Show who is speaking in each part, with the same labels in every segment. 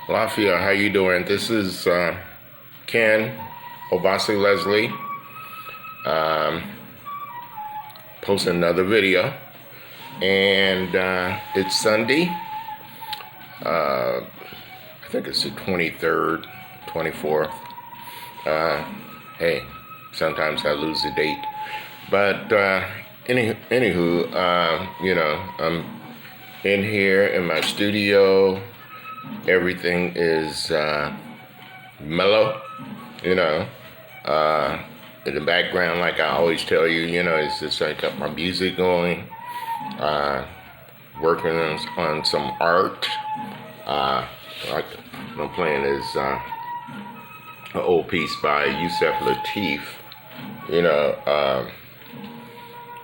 Speaker 1: Lafia, how you doing? This is Ken Obasi Leslie, um, posting another video, and it's Sunday. I think it's the 23rd, 24th. Hey, sometimes I lose the date, but anywho, I'm in here in my studio. Everything is mellow, in the background, like I always tell you, it's just like got my music going, working on some art. Like I'm playing is an old piece by Yusef Lateef.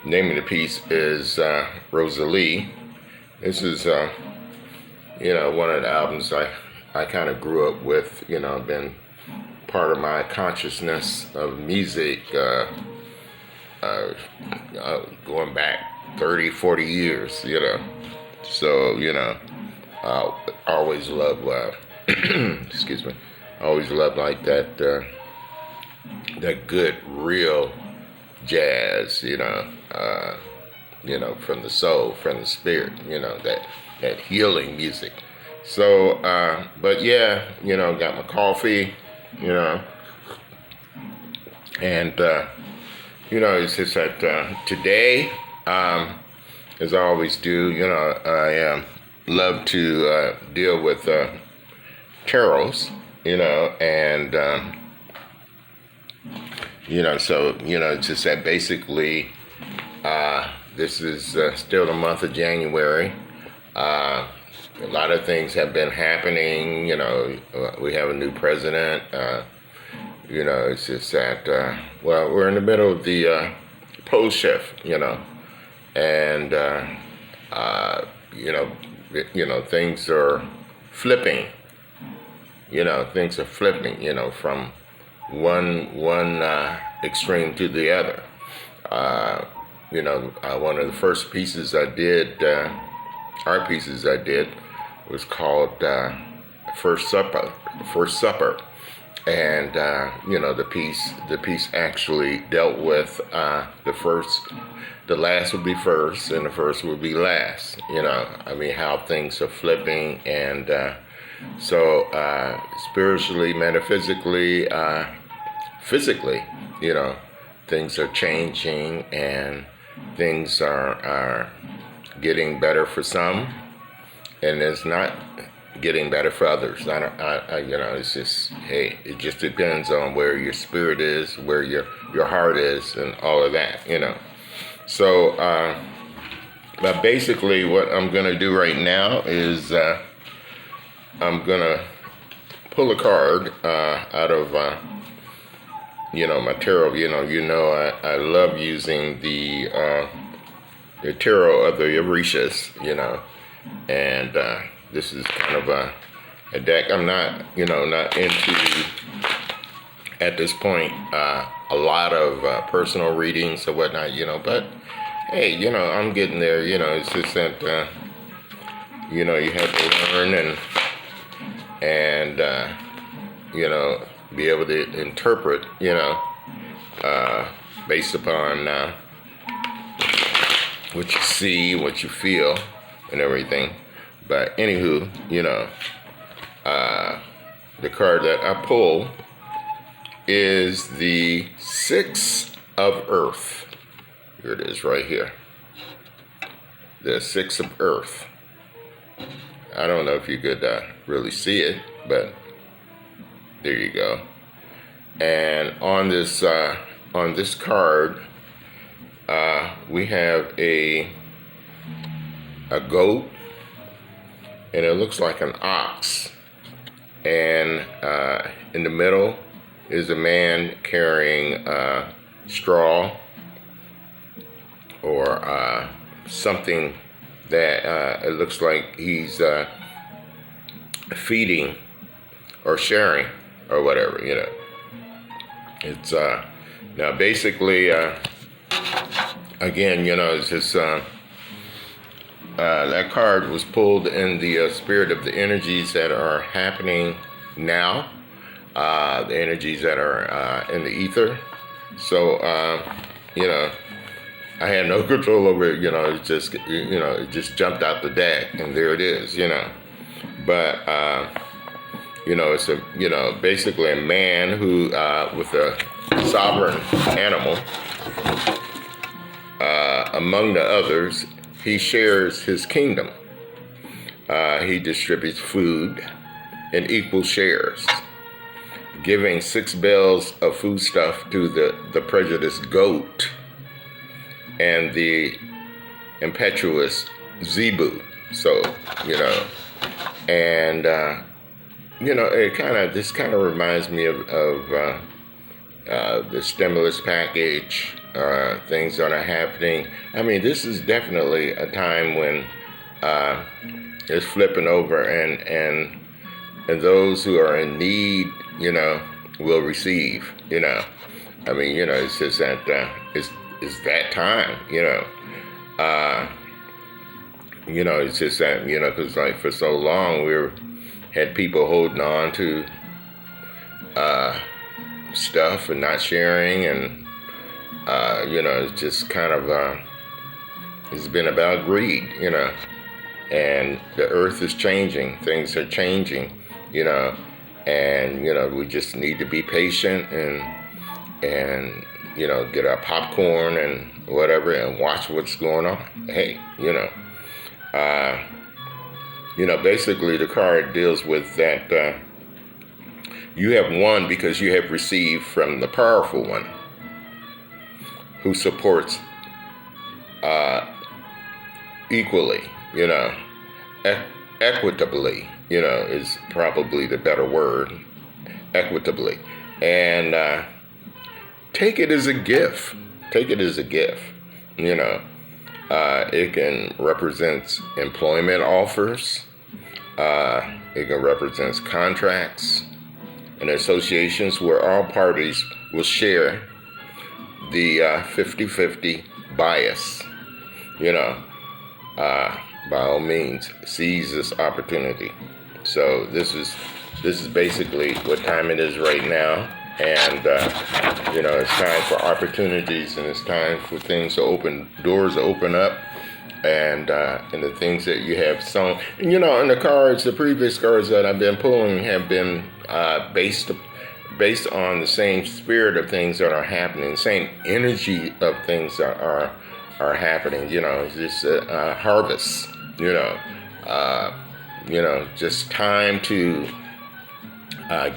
Speaker 1: Name of the piece is Rosalie. This is one of the albums I kind of grew up with, been part of my consciousness of music, going back 30, 40 years, So, I always love, excuse me, I always love like that good, real jazz, from the soul, from the spirit, that healing music. So, but yeah, got my coffee, and, it's just that today, as I always do, I love to deal with tarots, and, so, it's just that basically, this is still the month of January. A lot of things have been happening. We have a new president. It's just that, we're in the middle of the pole shift, and, things are flipping. Things are flipping, from one extreme to the other. One of the first pieces I did, art pieces I did, was called First Supper, and the piece actually dealt with the last would be first and the first would be last. How things are flipping, and so spiritually, metaphysically, physically, things are changing, and things are getting better for some, and it's not getting better for others. It's just, hey, it just depends on where your spirit is, where your heart is, and all of that, So, but basically what I'm going to do right now is I'm going to pull a card out of, my tarot. I love using the tarot of the Orishas, and this is kind of a deck. I'm not, not into, at this point, a lot of personal readings or whatnot, but hey, I'm getting there, it's just that, you have to learn and be able to interpret, based upon what you see, what you feel, and everything. But anywho, the card that I pull is the Six of Earth. Here it is right here. The Six of Earth. I don't know if you could really see it, but there you go. And on this card, we have a goat, and it looks like an ox. And in the middle is a man carrying straw or something that it looks like he's feeding or sharing or whatever, It's now basically again, it's just that card was pulled in the spirit of the energies that are happening now, the energies that are in the ether. So, I had no control over it. It just, it just jumped out the deck, and there it is. But it's basically a man who, with a sovereign animal. Among the others, he shares his kingdom. He distributes food in equal shares, giving 6 bales of foodstuff to the prejudiced goat and the impetuous zebu. So, and this kind of reminds me of the stimulus package, things that are happening. I mean, this is definitely a time when it's flipping over, and those who are in need, will receive. I mean, it's just that it's that time. It's just that because like for so long had people holding on to stuff and not sharing, and it's just kind of it's been about greed, and the earth is changing, things are changing, and we just need to be patient and get our popcorn and whatever and watch what's going on. Hey, basically the card deals with that. You have won because you have received from the powerful one who supports equally, equitably, is probably the better word, equitably. And take it as a gift. Take it as a gift. It can represent employment offers. It can represent contracts and associations where all parties will share the 50-50 bias. By all means, seize this opportunity. So this is basically what time it is right now, and it's time for opportunities, and it's time for things to open, doors to open up, and the things that you have sown. And and the cards, the previous cards that I've been pulling have been based on the same spirit of things that are happening, same energy of things that are happening. It's just harvest. Just time to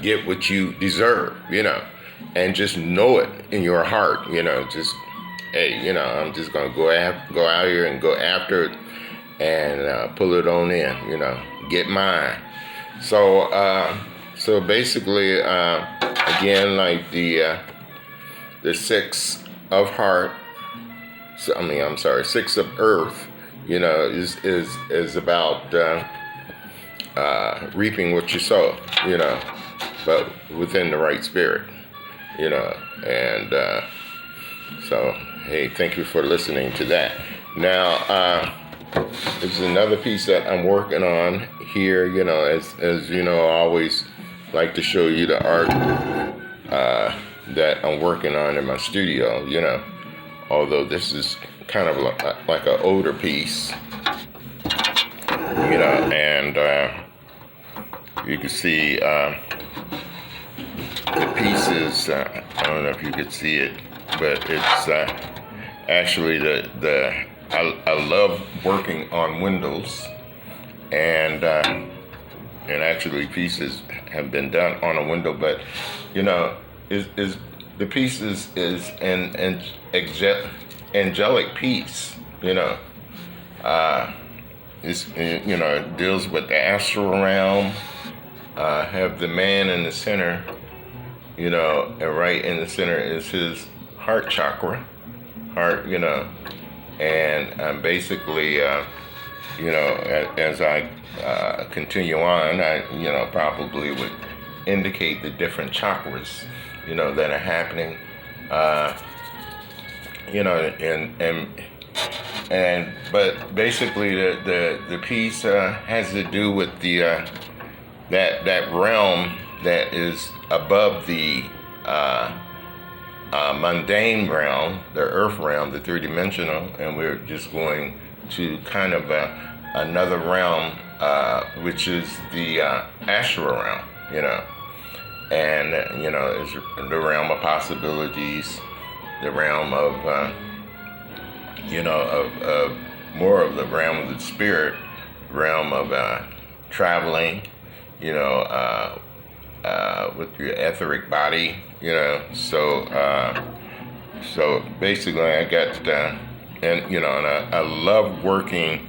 Speaker 1: get what you deserve. And just know it in your heart. Just hey, I'm just gonna go out here and go after it and pull it on in. Get mine. So basically, again, like the 6 of heart. I'm sorry, 6 of earth. Is about reaping what you sow. But within the right spirit. And so hey, thank you for listening to that. Now, this is another piece that I'm working on here. As I always like to show you the art that I'm working on in my studio. Although this is kind of like an older piece. And you can see the pieces. I don't know if you could see it, but it's actually I love working on windows, and actually pieces have been done on a window, but is the pieces is an angelic piece. It's it deals with the astral realm. Have the man in the center, and right in the center is his heart chakra, and basically, as I continue on, I probably would indicate the different chakras, that are happening, and But basically the piece has to do with the that realm that is above the mundane realm, the earth realm, the three-dimensional, and we're just going to kind of another realm, which is the astral realm, and is the realm of possibilities, the realm of of more of the realm of the spirit, realm of traveling, with your etheric body, So basically, I got, and I love working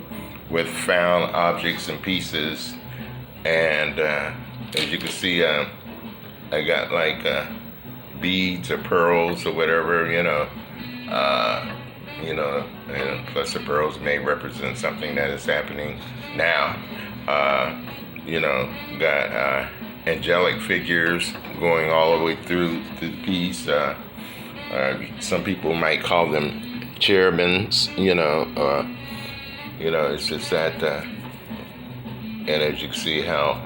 Speaker 1: with found objects and pieces, and as you can see, I got like beads or pearls or whatever, and plus the pearls may represent something that is happening now. Got angelic figures going all the way through the piece. Some people might call them cherubims, it's just that, and as you can see how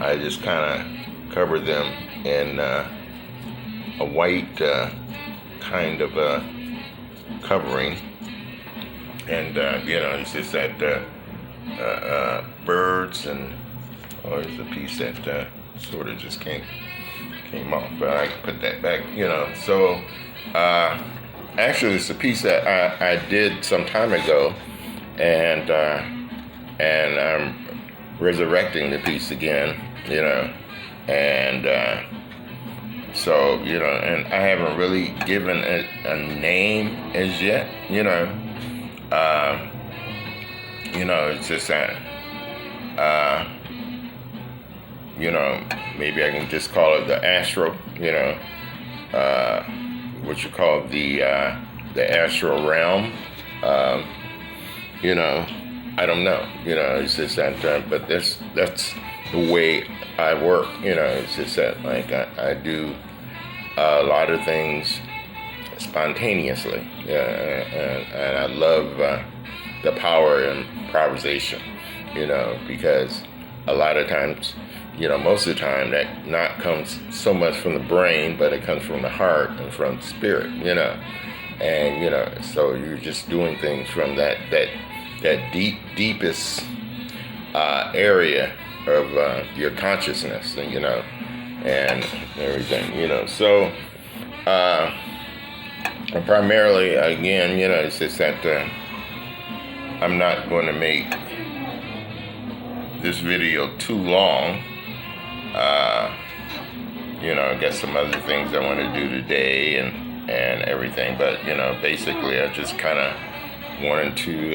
Speaker 1: I just kind of cover them in a white kind of covering, and it's just that birds and there's a piece that sort of just came off, but I can put that back, So actually, it's a piece that I did some time ago, and I'm resurrecting the piece again, and so and I haven't really given it a name as yet, it's just that. Maybe I can just call it the astral, what you call the astral realm. I don't know, it's just that, but that's the way I work, it's just that, like, I do a lot of things spontaneously, and I love the power in improvisation, because a lot of times, most of the time that not comes so much from the brain, but it comes from the heart and from the spirit, and so you're just doing things from that deepest area of your consciousness, and everything, so primarily, again, it's just that I'm not going to make this video too long. I got some other things I want to do today and everything, but basically I just kind of wanted to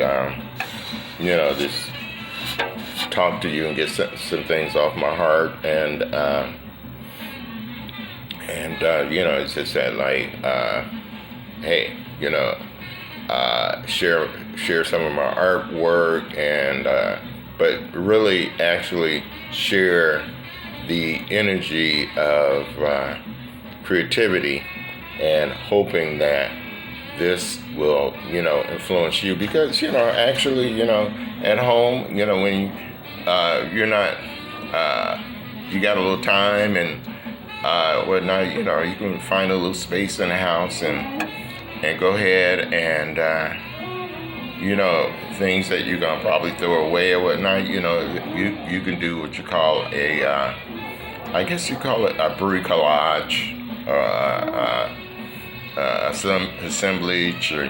Speaker 1: just talk to you and get some things off my heart, and it's just that, like, hey, share some of my artwork, and but really actually share the energy of creativity, and hoping that this will, influence you, because, actually, at home, when you're not, you got a little time and whatnot, you can find a little space in the house and go ahead and, things that you're gonna probably throw away or whatnot, you can do what you call I guess you call it a bricolage, some assemblage, or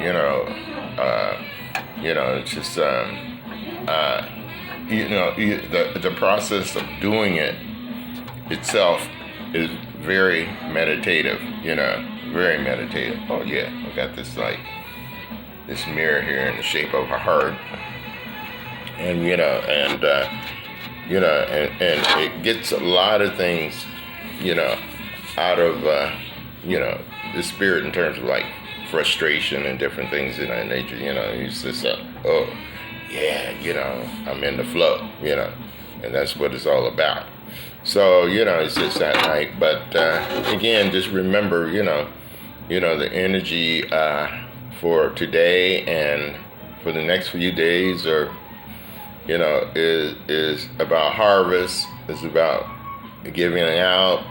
Speaker 1: it's just the process of doing it itself is very meditative, very meditative. Oh yeah, I got this this mirror here in the shape of a heart, and and it gets a lot of things, out of the spirit, in terms of like frustration and different things in that nature. It's just oh yeah, I'm in the flow, and that's what it's all about. So it's just that night. But again, just remember, the energy for today and for the next few days is about harvest. It's about giving out,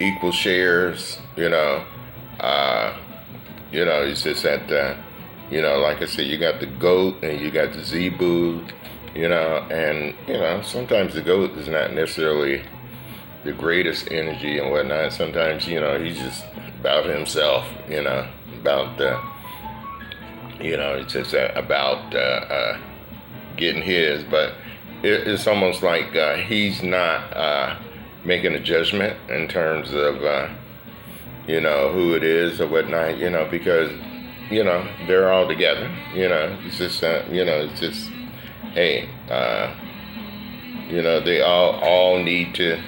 Speaker 1: equal shares, it's just that, like I said, you got the goat and you got the zebu, and, sometimes the goat is not necessarily the greatest energy and whatnot. Sometimes, he's just about himself, about, it's just about getting his, but it's almost like he's not making a judgment in terms of, who it is or whatnot, because, they're all together, it's just, it's just, hey, they all need to,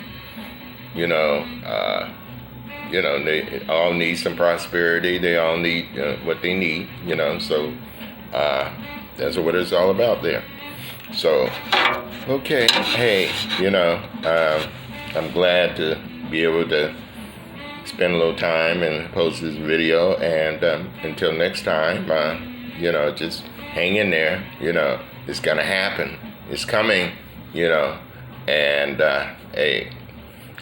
Speaker 1: they all need some prosperity. They all need what they need, so that's what it's all about there. So, okay, hey, I'm glad to be able to spend a little time and post this video, and until next time, just hang in there, it's gonna happen, it's coming, and hey,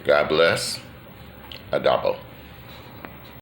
Speaker 1: God bless, Adabo.